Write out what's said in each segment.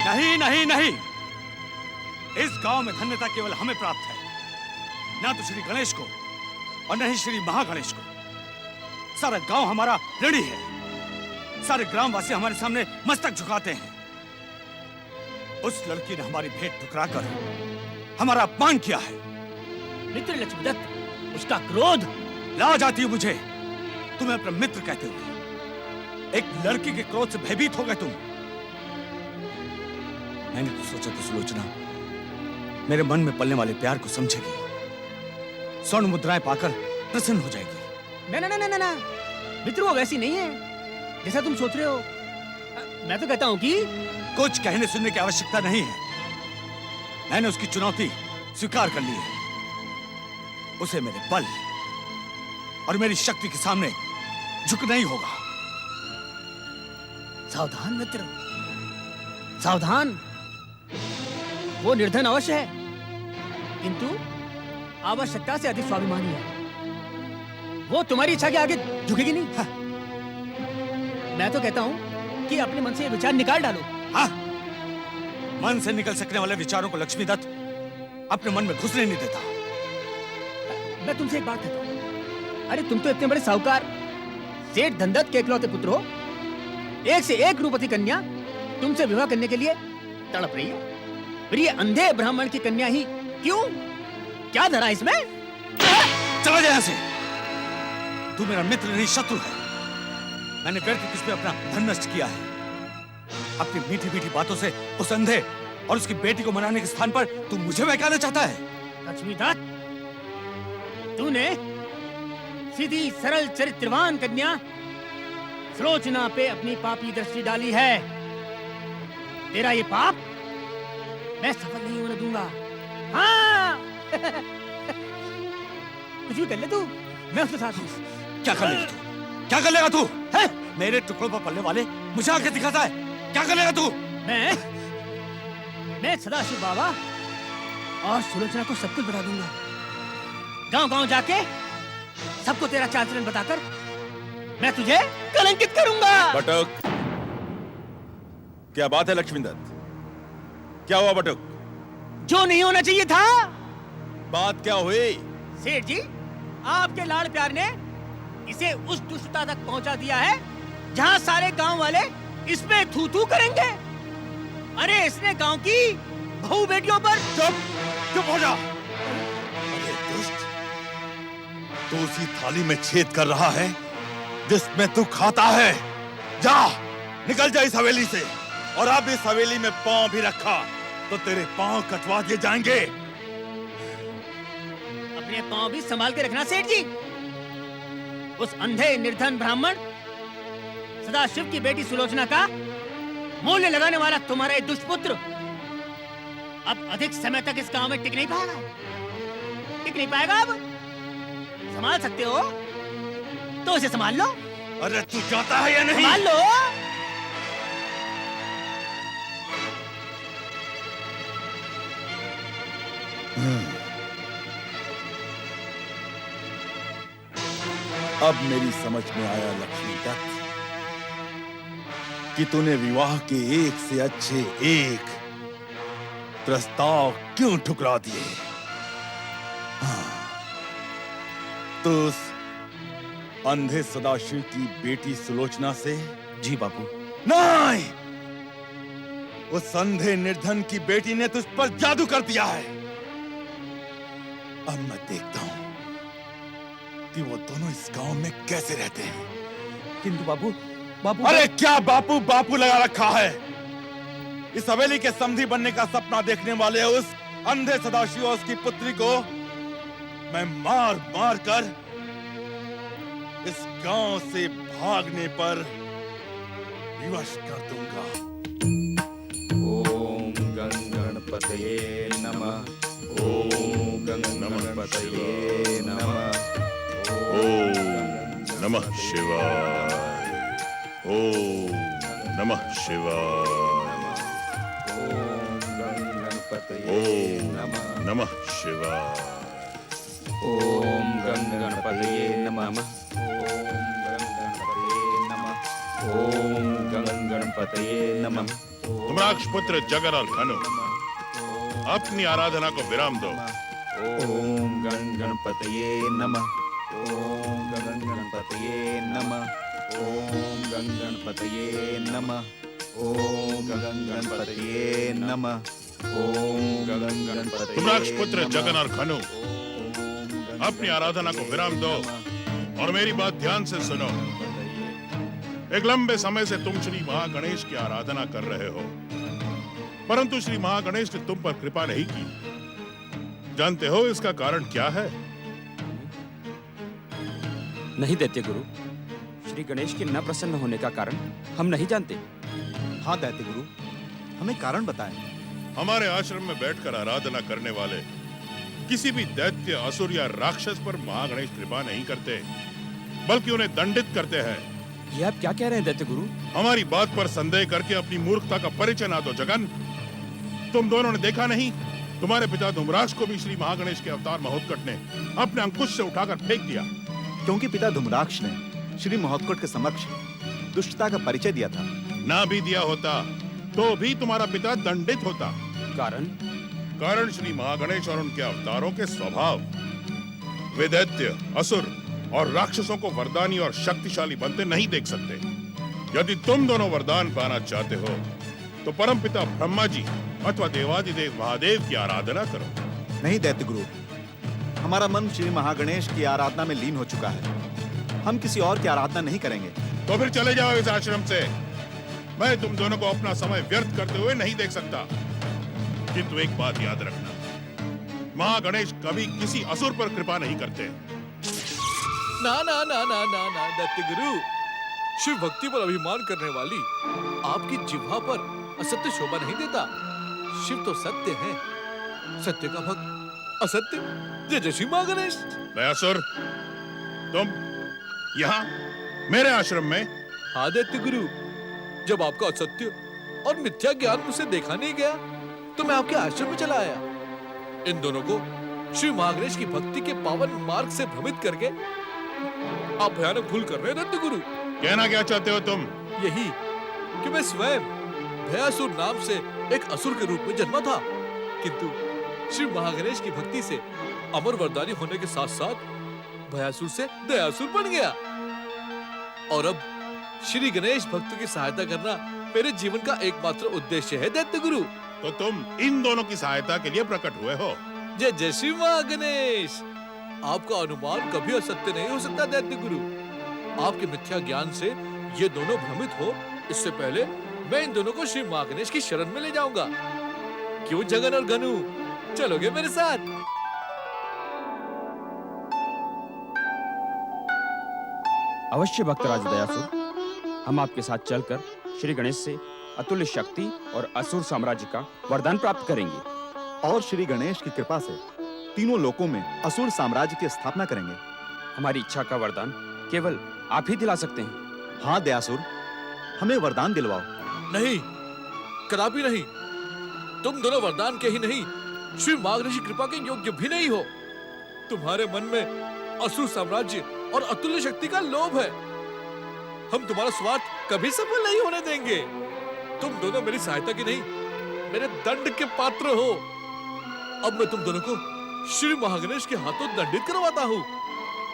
नहीं नहीं नहीं, इस गांव में धन्यता केवल हमें प्राप्त है, ना तो श्री गणेश को और न ही श्री महागणेश को। सारा गांव हमारा ऋणी है। सारे ग्रामवासी हमारे सामने मस्तक झुकाते हैं। उस लड़की ने हमारी भेंट ठुकराकर हमारा अपमान किया है। मित्र लक्ष्मीदत्त, उसका क्रोध लाज आती है मुझे तुम्हें अपना मित्र कहते हुए। एक लड़की के क्रोध से भयभीत हो गए तुम। मैंने तो सोचा था सुलोचना मेरे मन में पलने वाले प्यार को समझेगी, स्वर्ण मुद्राएं पाकर प्रसन्न हो जाएगी। ना ना ना ना ना, मित्र वो वैसी नहीं है जैसा तुम सोच रहे हो। मैं तो कहता हूँ कि कुछ कहने सुनने की आवश्यकता नहीं है। मैंने उसकी चुनौती स्वीकार कर ली है। उसे मेरे बल और मेरी शक्ति के सामने झुकना ही होगा। सावधान मित्र, सावधान। वो निर्धन अवश्य है, किंतु आवश्यकता से अधिक स्वाभिमानी है। वो तुम्हारी इच्छा के आगे झुकेगी नहीं। हाँ। मैं तो कहता हूं कि अपने मन से ये विचार निकाल डालो। हाँ? मन से निकल सकने वाले विचारों को लक्ष्मीदत्त अपने मन में घुसने नहीं देता। मैं तुमसे एक बात कहता हूं, अरे तुम तो इतने बड़े साहूकार सेठ धनदत्त के इकलौते पुत्र हो। एक से एक रूपवती कन्या तुमसे विवाह करने के लिए तड़प रही है। फिर ये अंधे ब्राह्मण की कन्या ही क्यों? क्या धरा इसमें? चला जाए यहाँ से। तू मेरा मित्र नहीं शत्रु है। मैंने व्यर्थ किस पे अपना धन नष्ट किया है। अपनी मीठी मीठी बातों से उस अंधे और उसकी बेटी को मनाने के स्थान पर तू मुझे बहकाना चाहता है। लक्ष्मीदत्त, तूने सीधी सरल चरित्रवान कन्या सुलोचना पे अपनी पापी दृष्टि डाली है। तेरा ये पाप मैं सफल नहीं होने दूंगा। हाँ। कुछ भी कर ले तू, मैं उसके साथ हूँ। क्या कर लेगा तू? क्या कर लेगा तू? है? मेरे टुकड़ों पर पलने वाले मुझे आके दिखाता है। क्या कर लेगा तू? मैं सदाशिव बाबा और सुलोचना को सब कुछ बता दूंगा। गांव-गांव जाके सबको तेरा चाल चलन बताकर मैं तुझे कलंकित करूंगा। बटुक, क्या बात है लक्ष्मीदत्त? क्या हुआ बटुक? जो नहीं होना चाहिए था। बात क्या हुई? सेठ जी, आपके लाड़ प्यार ने इसे उस दुष्टता तक पहुंचा दिया है जहां सारे गांव वाले इसमें थू थू करेंगे। अरे इसने गांव की बहू बेटियों पर चुप हो जा। अरे दुष्ट, तू उसी थाली में छेद कर रहा है जिसमें तू खाता है। जा, निकल जा इस हवेली से। और अब इस हवेली में पांव भी रखा तो तेरे पांव कटवा दिए जाएंगे। अपने पांव भी संभाल के रखना सेठ जी। उस अंधे निर्धन ब्राह्मण सदाशिव की बेटी सुलोचना का मूल्य लगाने वाला तुम्हारा ये दुष्पुत्र अब अधिक समय तक इस गांव में टिक नहीं पाएगा। टिक नहीं पाएगा। अब संभाल सकते हो तो उसे संभाल लो। अरे तू जाता है या नहीं? संभाल लो। अब मेरी समझ में आया लक्ष्मीदत्त कि तूने विवाह के एक से अच्छे एक प्रस्ताव क्यों ठुकरा दिए। हाँ, तो उस अंधे सदाशिव की बेटी सुलोचना से? जी बापू। नहीं, उस अंधे निर्धन की बेटी ने तुझ पर जादू कर दिया है। अब मैं देखता हूं कि वो दोनों इस गांव में कैसे रहते हैं। किंतु बापू, बापू। अरे क्या बापू बापू लगा रखा है? इस हवेली के समधी बनने का सपना देखने वाले उस अंधे सदाशिव और उसकी पुत्री को मैं मार मार कर इस गांव से भागने पर विवश कर दूंगा। ओम गणपतये नमः। ओम गणपतये नमः। ओम नमः शिवाय। ओम नमः शिवाय। ओम गणपतये नमः। नमः शिवाय। ओम गणपतये नमः। ओम गणपतये नमः। ओम गणपतये नमः। धूम्राक्ष पुत्र जगन और धनु अपनी आराधना को विराम दो। ओम गण गणपतये नमः। ओम गण गणपतये नमः। ओम गण गणपतये नमः। ओम गण गणपतये नमः। ओम गण गणपतये। धूम्राक्ष पुत्र जगन और धनु अपनी आराधना को विराम दो और मेरी बात ध्यान से सुनो। एक लंबे समय से तुम श्री महागणेश की आराधना कर रहे हो, परंतु श्री महागणेश ने तुम पर कृपा नहीं की। जानते हो इसका कारण क्या है? नहीं दैत्य गुरु, श्री गणेश के न प्रसन्न होने का कारण हम नहीं जानते। हाँ दैत्य गुरु, हमें कारण बताएं। हमारे आश्रम में बैठकर आराधना करने वाले किसी भी दैत्य, असुर या राक्षस पर महागणेश कृपा नहीं करते, बल्कि उन्हें दंडित करते हैं। ये आप क्या कह रहे हैं दैत्य गुरु? हमारी बात पर संदेह करके अपनी मूर्खता का परिचय ना दो जगन। तुम दोनों ने देखा नहीं, तुम्हारे पिता धूम्राक्ष को भी श्री महागणेश के अवतार महोत्कट ने अपने अंकुश से उठाकर फेंक दिया। क्योंकि पिता धूम्राक्ष ने श्री महोत्कट के समक्ष दुष्टता का परिचय दिया था। ना भी दिया होता तो भी तुम्हारा पिता दंडित होता। कारण श्री महागणेश और उनके अवतारों के स्वभाव। वे दैत्य, असुर और राक्षसों को वरदानी और शक्तिशाली बनते नहीं देख सकते। यदि तुम दोनों वरदान पाना चाहते हो तो परमपिता ब्रह्मा जी अथवा देवादिदेव महादेव की आराधना करो। नहीं दैत्य गुरु, हमारा मन श्री महागणेश की आराधना में लीन हो चुका है। हम किसी और की आराधना नहीं करेंगे। तो फिर चले जाओ इस आश्रम से। मैं तुम दोनों को अपना समय व्यर्थ करते हुए नहीं देख सकता। किंतु एक बात याद रखना, महागणेश कभी किसी असुर पर कृपा नहीं करते। ना ना ना ना ना ना दैत्य गुरु, शिव भक्ति पर अभिमान करने वाली आपकी जिह्वा पर असत्य शोभा नहीं देता। शिव तो सत्य है, सत्य का भक्त असत्य। जय जय श्री महागणेश। असुर, तुम यहाँ मेरे आश्रम में? हाँ दैत्य गुरु, जब आपका असत्य और मिथ्या ज्ञान मुझसे देखा नहीं गया तो मैं आपके आश्रम में चला आया। इन दोनों को श्री महागणेश की भक्ति के पावन मार्ग से भ्रमित करके आप भयानक भूल कर रहे हैं दैत्य गुरु। कहना क्या चाहते हो तुम? यही कि मैं स्वयं भयासुर नाम से एक असुर के रूप में जन्मा था, किंतु श्री महागणेश की भक्ति से अमर वरदानी होने के साथ साथ भयासुर से दयासुर बन गया। और अब श्री गणेश भक्तों की सहायता करना मेरे जीवन का एकमात्र उद्देश्य है दैत्य गुरु। तो तुम इन दोनों की सहायता के लिए प्रकट हुए हो? जय जय श्री महागणेश। आपका अनुमान कभी असत्य नहीं हो सकता दैत्य गुरु। आपके मिथ्या ज्ञान से ये दोनों भ्रमित हो, इससे पहले मैं इन दोनों को श्री महागणेश की शरण में ले जाऊंगा। क्यों जगन और गनु, चलोगे मेरे साथ? अवश्य भक्तराज दयासुर, हम आपके साथ चलकर श्री गणेश से अतुल्य शक्ति और असुर साम्राज्य का वरदान प्राप्त करेंगे और श्री गणेश की कृपा से तीनों लोकों में असुर साम्राज्य की स्थापना करेंगे। हमारी इच्छा का वरदान केवल आप ही दिला सकते हैं। हाँ दयासुर, हमें वरदान दिलवाओ। नहीं, कदापि नहीं। तुम दोनों वरदान के ही नहीं, श्री महागणेश की कृपा के योग्य भी नहीं हो। तुम्हारे मन में असुर साम्राज्य और अतुल्य शक्ति का लोभ है। हम तुम्हारा स्वार्थ कभी सफल नहीं होने देंगे। तुम दोनों मेरी सहायता की नहीं, मेरे दंड के पात्र हो। अब मैं तुम दोनों को श्री महागणेश के हाथों दंडित करवाता हूँ।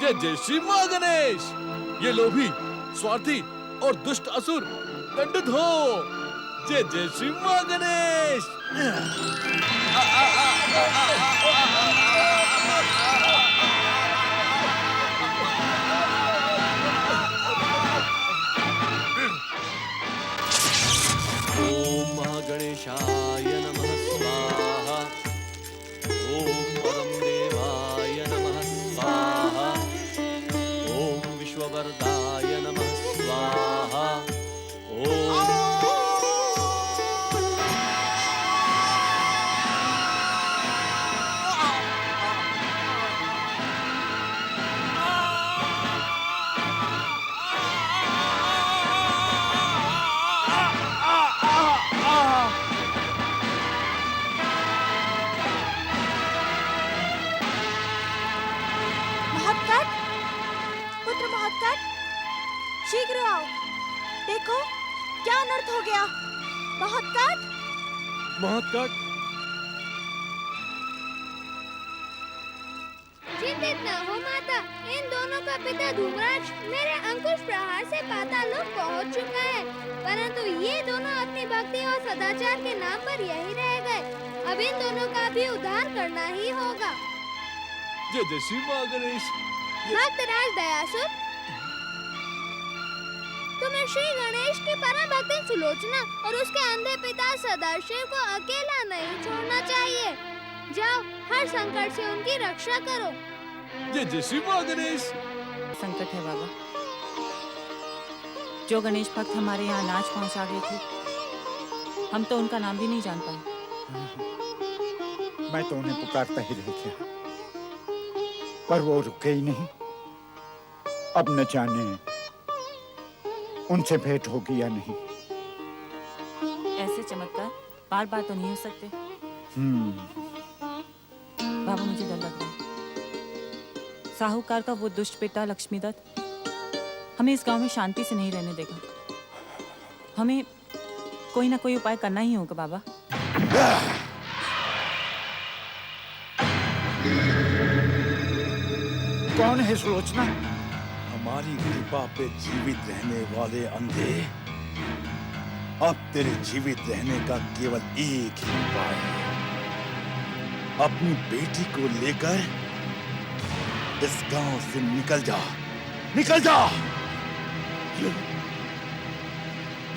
जय जय श्री महागणेश। ये लोभी, स्वार्थी और दुष्ट असुर दंडित हो। जय जय श्री महागणेश। ओम महागणेशाय नमः स्वाहा। ओम परम देवाय नमः स्वाहा। ओम विश्ववरदाय नमः स्वाहा। ओम महत्काट। चिंतित न हो माता, इन दोनों का पिता धूम्राक्ष मेरे अंकुश प्रहार से पाताल लोक पहुंच चुका है, परंतु ये दोनों अपनी भक्ति और सदाचार के नाम पर यही रह गए। अब इन दोनों का भी उद्धार करना ही होगा। जय जय श्री माँ गणेश। भक्तराज दयासुर, तुम्हें श्री गणेश की परम भक्ति सुलोचना और उसके अंधे पिता सदाशिव को अकेला नहीं छोड़ना चाहिए। जाओ, हर संकट से उनकी रक्षा करो। जय जय श्री माँ गणेश। संकट है बाबा। जो गणेश भक्त हमारे यहाँ नाच पहुँचा गए थे, हम तो उनका नाम भी नहीं जान पाए। मैं तो उन्हें पुकारता ही रह गया, पर वो रुके ही नहीं। अब न जाने उनसे भेंट होगी या नहीं। ऐसे चमत्कार बार बार तो नहीं हो सकते। बाबा, मुझे डर लग रहा है। साहूकार का वो दुष्ट बेटा लक्ष्मीदत्त हमें इस गांव में शांति से नहीं रहने देगा। हमें कोई ना कोई उपाय करना ही होगा बाबा। कौन है सुलोचना? हमारी कृपा पे जीवित रहने वाले अंधे, अब तेरे जीवित रहने का केवल एक ही उपाय है। अपनी बेटी को लेकर इस गांव से निकल जा, निकल जा।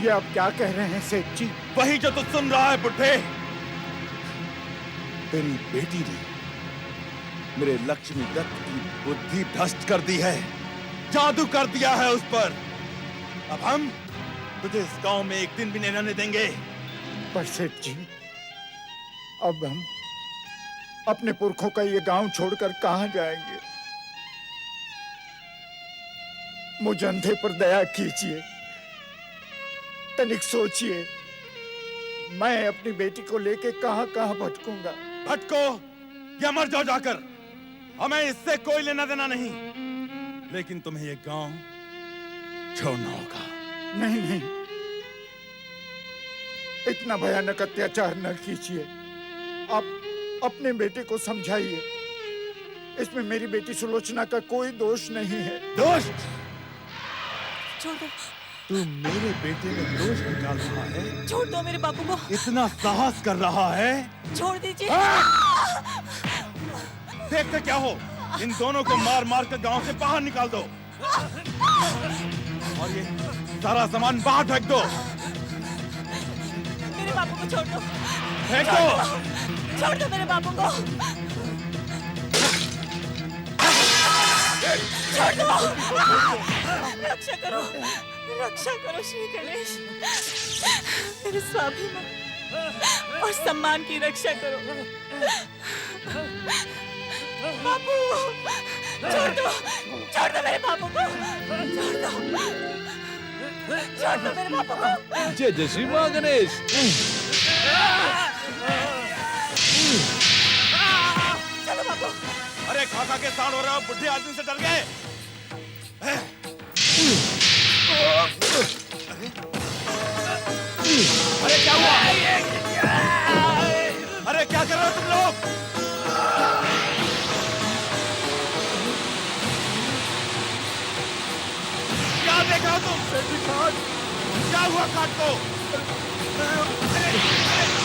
ये आप क्या कह रहे हैं सेठ जी? वही जो तू सुन रहा है बुढ़े। तेरी बेटी ने मेरे लक्ष्मी दत्त की बुद्धि भ्रष्ट कर दी है, जादू कर दिया है उस पर। अब हम तुझे इस गांव में एक दिन भी नहीं रहने देंगे। पर सेठ जी, अब हम अपने पुरखों का ये गांव छोड़कर कहां जाएंगे? मुझ अंधे पर दया कीजिए, तनिक सोचिए। मैं अपनी बेटी को लेके कहां कहां भटकूंगा। भटको या मर जाओ जाकर, हमें इससे कोई लेना देना नहीं, लेकिन तुम्हें ये गांव छोड़ना होगा। नहीं नहीं, इतना भयानक अत्याचार न कीजिए। आप अपने बेटे को समझाइए। इसमें मेरी बेटी सुलोचना का कोई दोष नहीं है। दोष? छोड़ दो। तू मेरे बेटे में दोष निकाल रहा है? छोड़ दो मेरे बापू को। इतना साहस कर रहा है? छोड़ दीजिए। देखते क्या हो, इन दोनों को मार मार कर गांव से बाहर निकाल दो और ये सारा सामान बाहर फेंक दो। मेरे बापू को छोड़ दो। फेंक दो। छोड़ दो मेरे बापू को। छोड़ दो। रक्षा करो, रक्षा करो श्री गणेश। मेरे स्वाभिमान और सम्मान की रक्षा करो। बापू, छोड़ दो मेरे बापू को। छोड़ दो मेरे बापू को। जय जय श्री माँ गणेश। चलो बापू। अरे खा के साड़ हो रहा हो, बुढ़े आदमी से डर गए? अरे क्या हुआ? अरे क्या कर रहे हो तुम लोग? क्या देख रहे हो तुम? क्या हुआ काट को?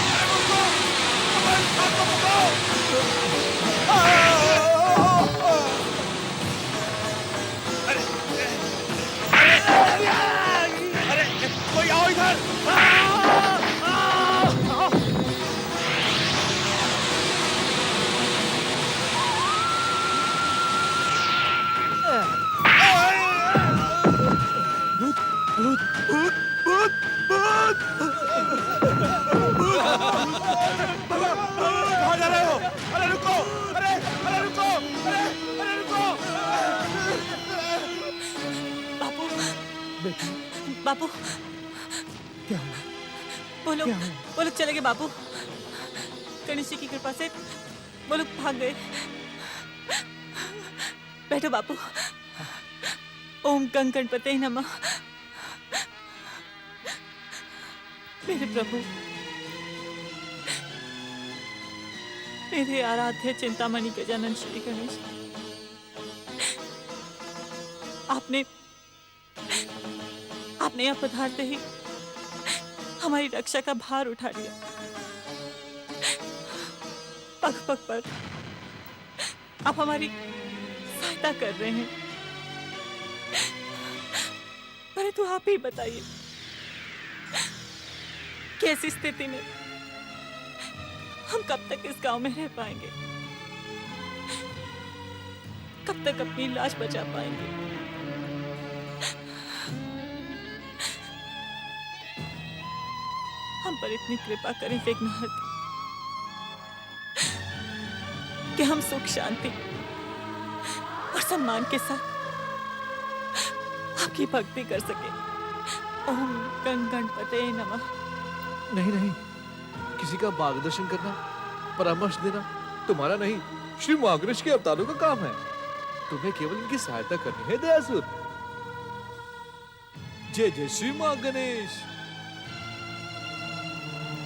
अरे रुको! काट को रुको! अरे कोई आओ इधर! कहाँ जा रहे हो? अरे रुको! अरे रुको! अरे रुको! बापू, बापू, क्या हुआ? वो लोग चले गए बापू। गणेश जी की कृपा से वो लोग भाग गए। बैठो बापू। ओम गं गणपते नमः। मेरे प्रभु, मेरे आराध्य चिंतामणि के जनन श्री गणेश, आपने यहाँ पधारते ही हमारी रक्षा का भार उठा लिया। पग पग पर आप हमारी सहायता कर रहे हैं, परंतु आप ही बताइए कि ऐसी स्थिति में हम कब तक इस गांव में रह पाएंगे, कब तक अपनी लाज बचा पाएंगे। हम पर इतनी कृपा करें विघ्नहर्ता कि हम सुख शांति और सम्मान के साथ आपकी भक्ति कर सके। ओम गण गणपते नमः। नहीं नहीं, किसी का मार्गदर्शन करना, परामर्श देना तुम्हारा नहीं, श्री माँ गणेश के अवतारों का काम है। तुम्हें केवल इनकी सहायता करनी है दयासुर। जय जय श्री माँ गणेश।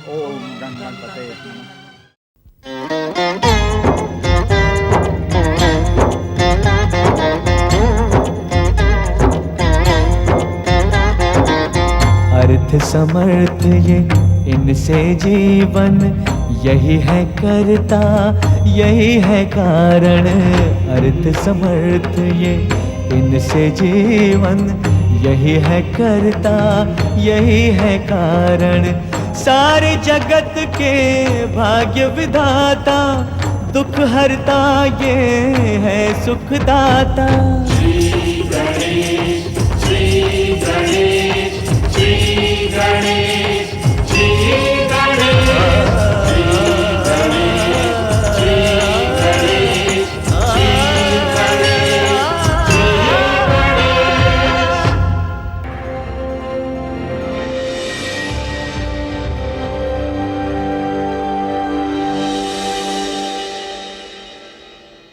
ओम गण गणपते अर्थ समर्थ ये इनसे जीवन, यही है करता यही है कारण। अर्थ समर्थ ये इनसे जीवन, यही है करता यही है कारण। सारे जगत के भाग्य विधाता, दुख हरता ये है सुखदाता। श्री गणेश, श्री गणेश, श्री गणेश।